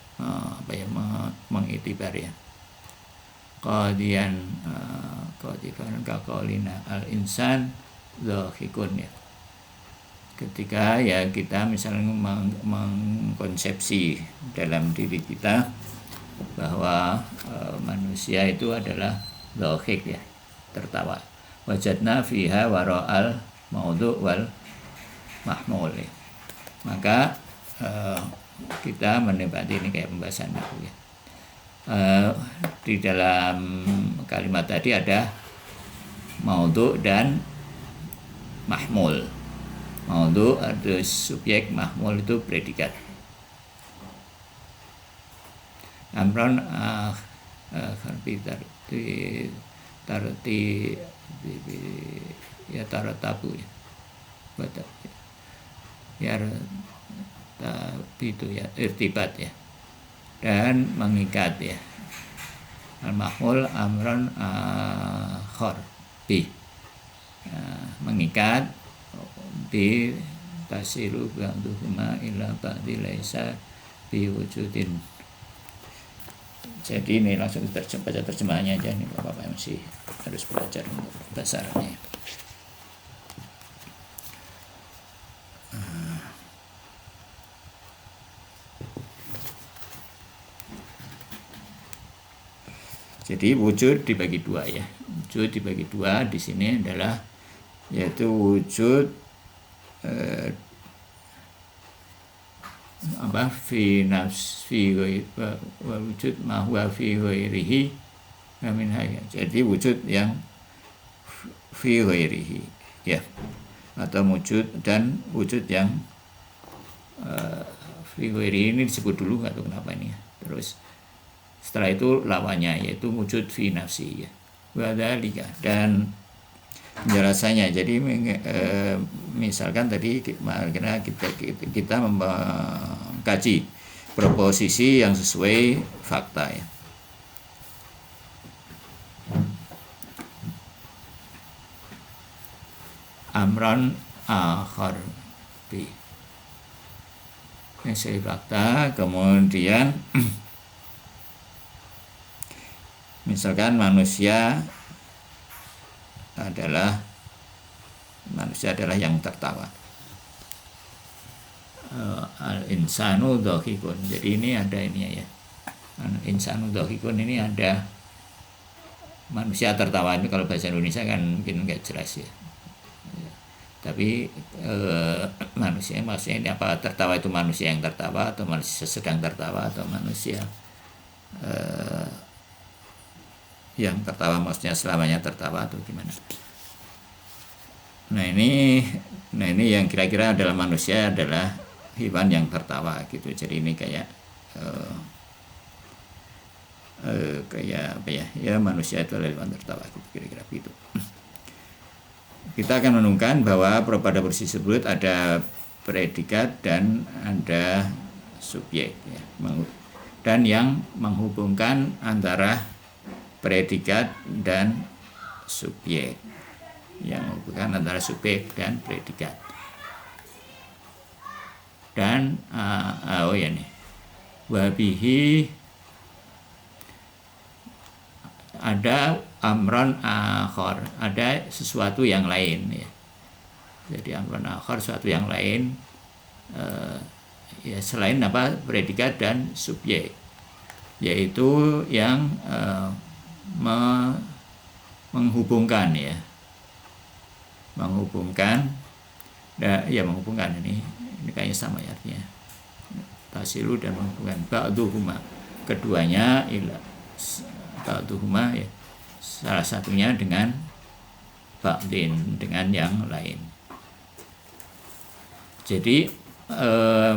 apa ya, mengitibar ya, qadian kaqaulina al-insan dhahikun ya. Ketika ya kita misalnya mengkonsepsi dalam diri kita bahwa manusia itu adalah dhahik ya, tertawa. Wajadna fiha wara'al maudhu wal mahmul. Maka kita mendapati ini kayak pembahasan aku ya. Di dalam kalimat tadi ada maudhu dan mahmul. Maudhu itu subjek, mahmul itu predikat. Amron tarti ya taratabu ya. Ya itu ya irtibat ya. Dan mengikat ya. Al-mahmul amron akhar bi. Mengikat di tasiru ba'duhuma ila ba'di laisa bi wujudin. Jadi ini langsung baca terjemahannya aja nih Bapak masih harus belajar untuk bahasa Arabnya. Jadi wujud dibagi dua ya. Wujud dibagi dua di sini adalah yaitu wujud fi nafsi wa wujud ma huwa fi ghairihi min hayya. Jadi wujud yang fi ghairihi ya, atau wujud dan wujud yang fi ghairihi ini disebut dulu atau kenapa ini ya. Terus setelah itu lawannya yaitu wujud fi nafsi ya. Wa dzalika, dan penjelasannya. Jadi misalkan tadi kita mengkaji proposisi yang sesuai fakta ya. Amron akhar bi. Yang sesuai fakta, kemudian misalkan manusia adalah yang tertawa. Al-insanu dhahikun. Jadi ini ada ini ya. Al-insanu dhahikun ini ada manusia tertawa. Ini kalau bahasa Indonesia kan mungkin nggak jelas ya. Tapi manusia maksudnya ini apa, tertawa itu manusia yang tertawa atau manusia sedang tertawa atau manusia yang tertawa maksudnya selamanya tertawa atau gimana? Nah ini yang kira-kira adalah manusia adalah hewan yang tertawa gitu. Jadi ini kayak apa ya? Ya manusia itu adalah hewan tertawa gitu, kira-kira gitu. Kita akan menemukan bahwa pada posisi tersebut ada predikat dan ada subjek ya. Dan yang menghubungkan antara predikat dan subjek, yang menghubungkan antara subjek dan predikat. Dan wabihi ada amron akhar, ada sesuatu yang lain ya. Jadi amron akhar, sesuatu yang lain ya selain apa predikat dan subjek, yaitu yang menghubungkan ya, menghubungkan ini kayaknya sama ya artinya, tasilu dan menghubungkan ba'duhuma, keduanya ba'duhuma ya, salah satunya dengan ba'din, dengan yang lain. Jadi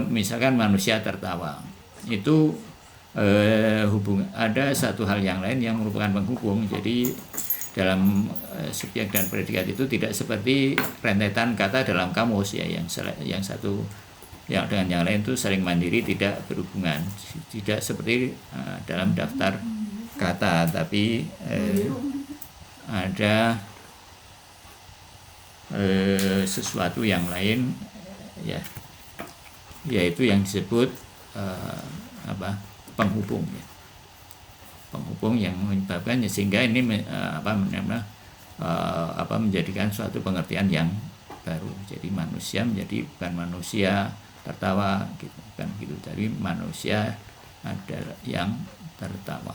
misalkan manusia tertawa, itu ada satu hal yang lain yang merupakan penghubung. Jadi dalam subjek dan predikat itu tidak seperti rentetan kata dalam kamus ya, yang satu yang dengan yang lain itu saling mandiri, tidak berhubungan, tidak seperti dalam daftar kata, tapi ada sesuatu yang lain ya, yaitu yang disebut penghubung ya. Penghubung yang menyebabkan sehingga ini menjadikan suatu pengertian yang baru. Jadi manusia menjadi bukan manusia tertawa gitu, kan gitu. Tapi manusia adalah yang tertawa.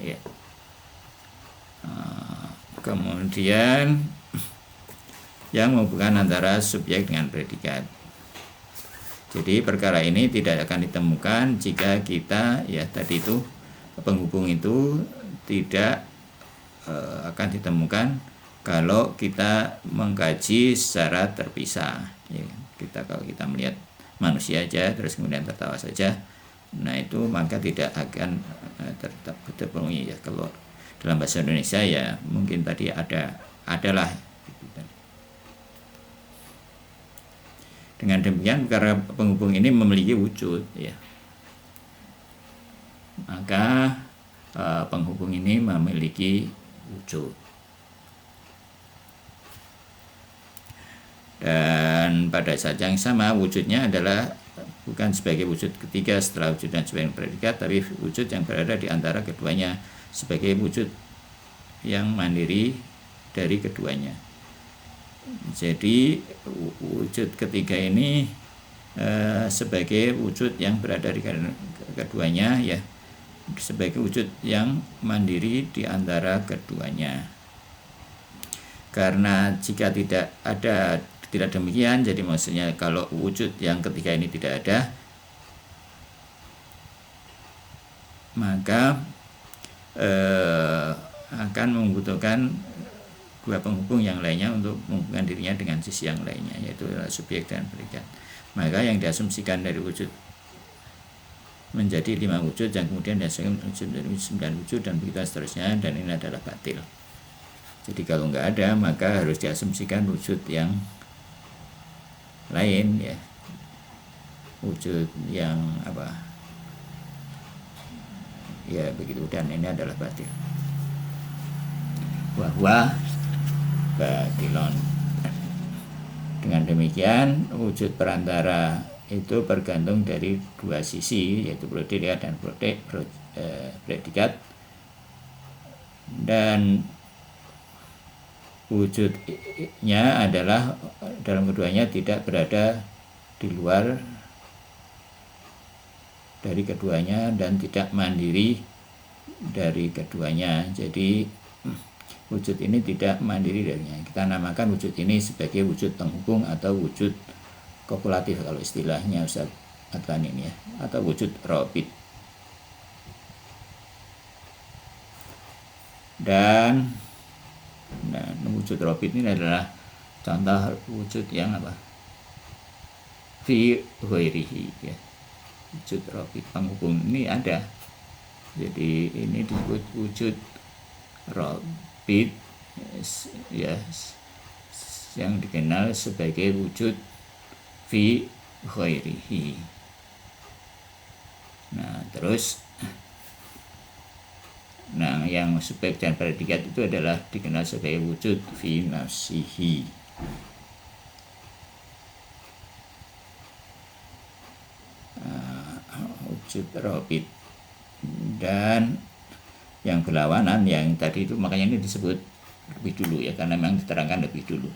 Ya. kemudian yang menghubungkan antara subjek dengan predikat. Jadi perkara ini tidak akan ditemukan jika kita tadi itu penghubung itu tidak akan ditemukan kalau kita mengkaji secara terpisah. Kalau kita melihat manusia aja terus kemudian tertawa saja, nah itu maka tidak akan tetap terpenuhi. Kalau dalam bahasa Indonesia mungkin tadi adalah. Dengan demikian karena penghubung ini memiliki wujud, maka penghubung ini memiliki wujud. Dan pada saat yang sama wujudnya adalah bukan sebagai wujud ketiga setelah wujud dan sebagai predikat, tapi wujud yang berada di antara keduanya sebagai wujud yang mandiri dari keduanya. Jadi wujud ketiga ini sebagai wujud yang berada di keduanya, sebagai wujud yang mandiri di antara keduanya. Karena jika tidak demikian, jadi maksudnya kalau wujud yang ketiga ini tidak ada, maka akan membutuhkan dua penghubung yang lainnya untuk menghubungkan dirinya dengan sisi yang lainnya, yaitu subjek dan predikat. Maka yang diasumsikan dari wujud menjadi 5 wujud, yang kemudian diasumsikan menjadi 9 wujud dan begitu seterusnya, dan ini adalah batil. Jadi kalau nggak ada maka harus diasumsikan wujud yang lain, wujud yang begitu, dan ini adalah batil. Wahwa batilon. Dengan demikian wujud perantara itu bergantung dari dua sisi, yaitu predikat dan predikat, dan wujudnya adalah dalam keduanya tidak berada di luar dari keduanya dan tidak mandiri dari keduanya. Jadi wujud ini tidak mandiri darinya. Kita namakan wujud ini sebagai wujud penghubung atau wujud kopulatif kalau istilahnya Ustaz Adlan ini, atau wujud robit. Dan wujud robit ini adalah contoh wujud yang fi ghairihi, wujud robit penghubung ini ada. Jadi ini disebut wujud robit, yang dikenal sebagai wujud fi ghairihi. Nah, terus yang subjek dan predikat itu adalah dikenal sebagai wujud fi nafsihi. Wujud robit. Dan yang berlawanan yang tadi itu, makanya ini disebut lebih dulu karena memang diterangkan lebih dulu.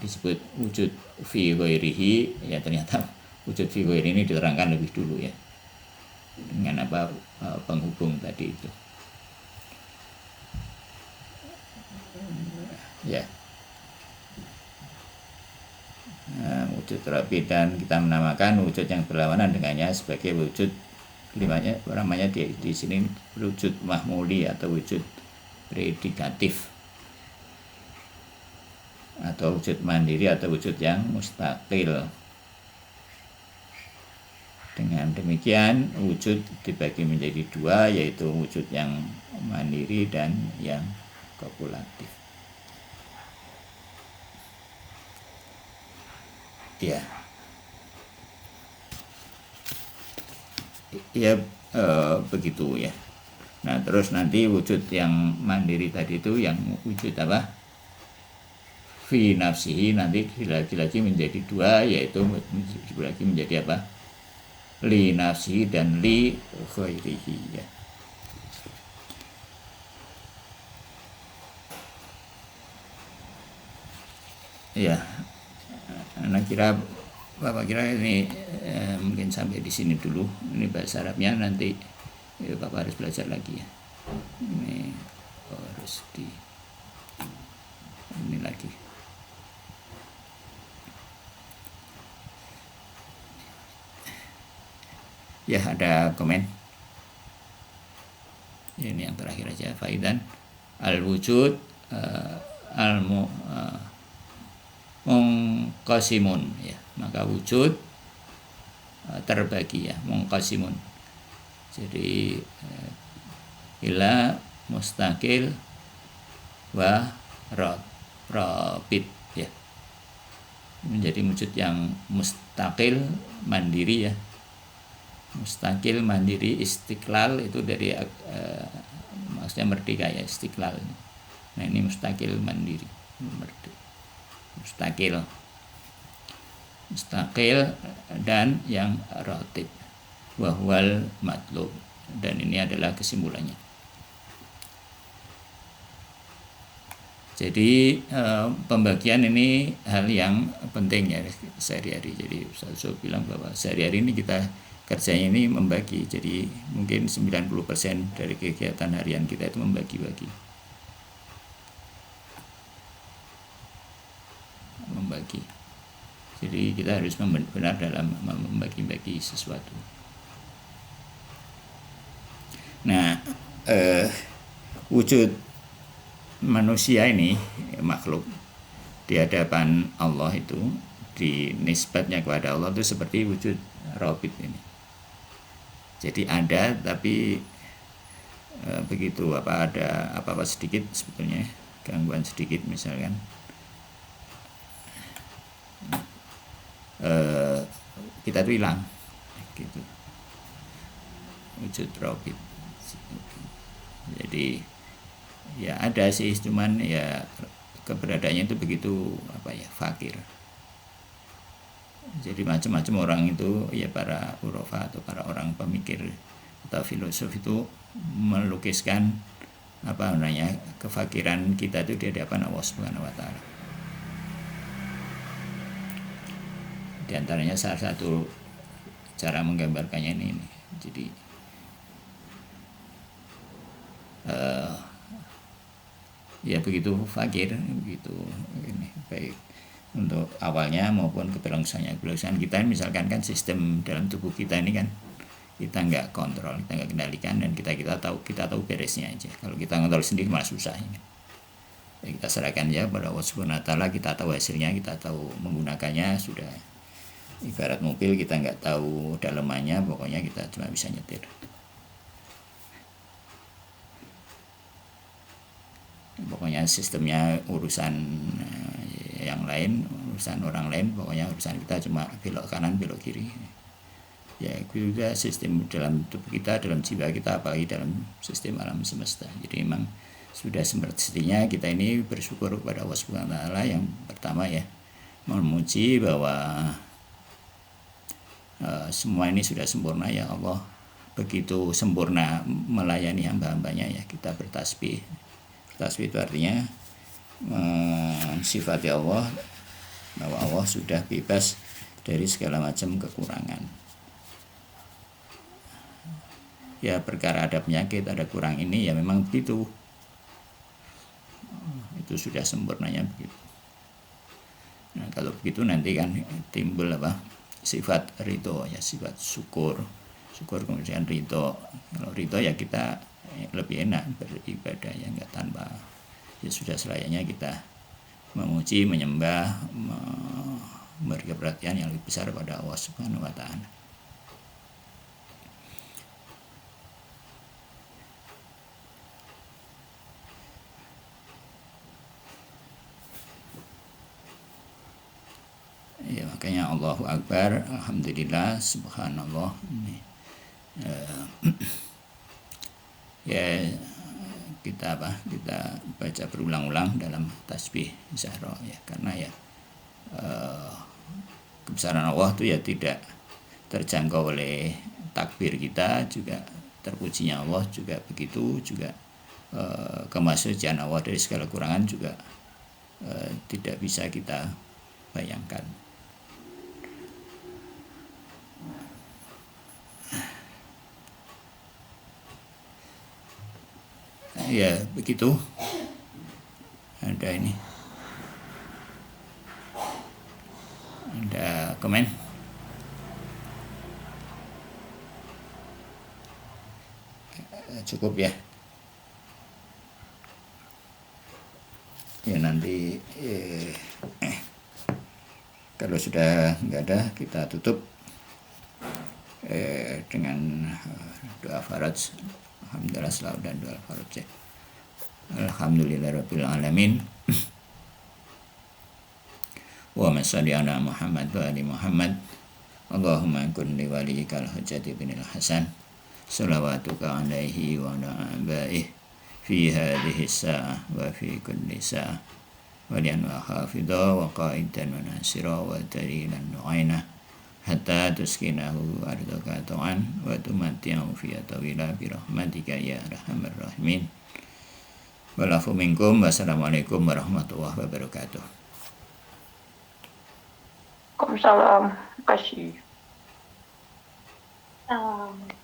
Disebut wujud fi ghairihi, ternyata wujud fi ghairihi ini diterangkan lebih dulu dengan penghubung tadi itu. Wujud robit, dan kita menamakan wujud yang berlawanan dengannya sebagai wujud namanya di sini wujud mahmuli atau wujud predikatif, atau wujud mandiri atau wujud yang mustaqil. Dengan demikian wujud dibagi menjadi dua, yaitu wujud yang mandiri dan yang kopulatif. Begitu. Nah, terus nanti wujud yang mandiri tadi itu yang wujud fi nafsihi nanti lagi menjadi dua, yaitu lagi menjadi li nafsihi dan li ghairihi. Bapak kira ini mungkin sampai di sini dulu. Ini bahasa Arabnya, nanti Bapak harus belajar lagi Ini harus di ini lagi. Ya, ada komen. Ini yang terakhir aja. Faidan al-wujud mungqasimun, ya, maka wujud terbagi, ya, mungqasimun. Jadi ila mustaqil wa rabit, ya, menjadi wujud yang mustaqil, mandiri, ya. Mustaqil, mandiri, istiqlal itu dari maksudnya merdeka, ya, istiqlal. Nah, ini mustaqil, mandiri, mustaqil dan yang ratib, wahwal matlub, dan ini adalah kesimpulannya. Jadi pembagian ini hal yang penting, ya, sehari-hari. Jadi saya bilang bahwa sehari-hari ini kita kerjanya ini membagi. Jadi mungkin 90% dari kegiatan harian kita itu membagi-bagi. Jadi kita harus benar dalam membagi-bagi sesuatu. Nah, wujud manusia ini, makhluk di hadapan Allah itu, di nisbatnya kepada Allah itu seperti wujud rabit ini. Jadi ada, tapi begitu ada apa-apa sedikit, sebetulnya gangguan sedikit misalkan, kita tuh hilang, gitu, wujud rabit. Jadi ya ada sih, cuman ya keberadaannya itu begitu fakir. Jadi macam-macam orang itu, ya, para urofa atau para orang pemikir atau filosof itu melukiskan kefakiran kita itu di hadapan Allah Subhanahu wa taala. Di antaranya salah satu cara menggambarkannya ini. Jadi ya begitu fakir, begitu ini, baik untuk awalnya maupun keberlangsungan kita. Misalkan kan sistem dalam tubuh kita ini kan kita nggak kontrol, kita nggak kendalikan, dan kita tahu beresnya aja. Kalau kita kontrol sendiri malah susah. Ya, kita serahkan ya pada Allah Subhanahu wa taala. Kita tahu hasilnya, kita tahu menggunakannya. Sudah ibarat mobil, kita nggak tahu dalemannya, pokoknya kita cuma bisa nyetir. Pokoknya sistemnya urusan yang lain, urusan orang lain, pokoknya urusan kita cuma belok kanan, belok kiri. Ya, itu juga sistem dalam tubuh kita, dalam jiwa kita, apalagi dalam sistem alam semesta. Jadi memang sudah semestinya kita ini bersyukur kepada Allah Subhanahu wa taala. Yang pertama, ya, memuji bahwa semua ini sudah sempurna, ya Allah begitu sempurna melayani hamba-hambanya, ya. Kita bertasbih. Tasbih itu artinya sifat Allah, bahwa Allah sudah bebas dari segala macam kekurangan. Ya, perkara ada penyakit, ada kurang ini, ya memang begitu. Itu sudah sempurnanya begitu. Nah, kalau begitu nanti kan timbul sifat ridho, ya, sifat syukur kemudian ridho. Kalau ridho, ya kita lebih enak beribadah, ya, enggak tanpa, ya sudah selayaknya kita memuji, menyembah, memberi perhatian yang lebih besar pada Allah Subhanahu wa taala. Ya, makanya Allahu Akbar, alhamdulillah, subhanallah. Ya, kita baca berulang-ulang dalam tasbih zahra, ya, karena ya kebesaran Allah itu ya tidak terjangkau oleh takbir kita, juga terpujinya Allah juga begitu, juga kemasucian Allah dari segala kurangan juga tidak bisa kita bayangkan. ya begitu. Ada ini, ada komen. Cukup ya. Ya nanti kalau sudah nggak ada kita tutup dengan doa faraj. Alhamdulillah selalu dan doa faraj. Alhamdulillahirabbil alamin. Wa shalli ala Muhammad wa ali Muhammad. Allahumma kun li waliyikal Hujjati binil Hasan. Salawatuka alaihi wa ala abaihi fi hadhihi sa'ah wa fi kulli sa'ah. Walian wa hafidha wa qa'idan wa nasira wa dalilan nu'aina hatta tuskinahu ardaka ta'an wa tumatti'ahu fiya tawila birahmatika ya arhamar rahimin. Walafu minkum. Wassalamualaikum warahmatullahi wabarakatuh. Waalaikumsalam. Terima kasih. Salam.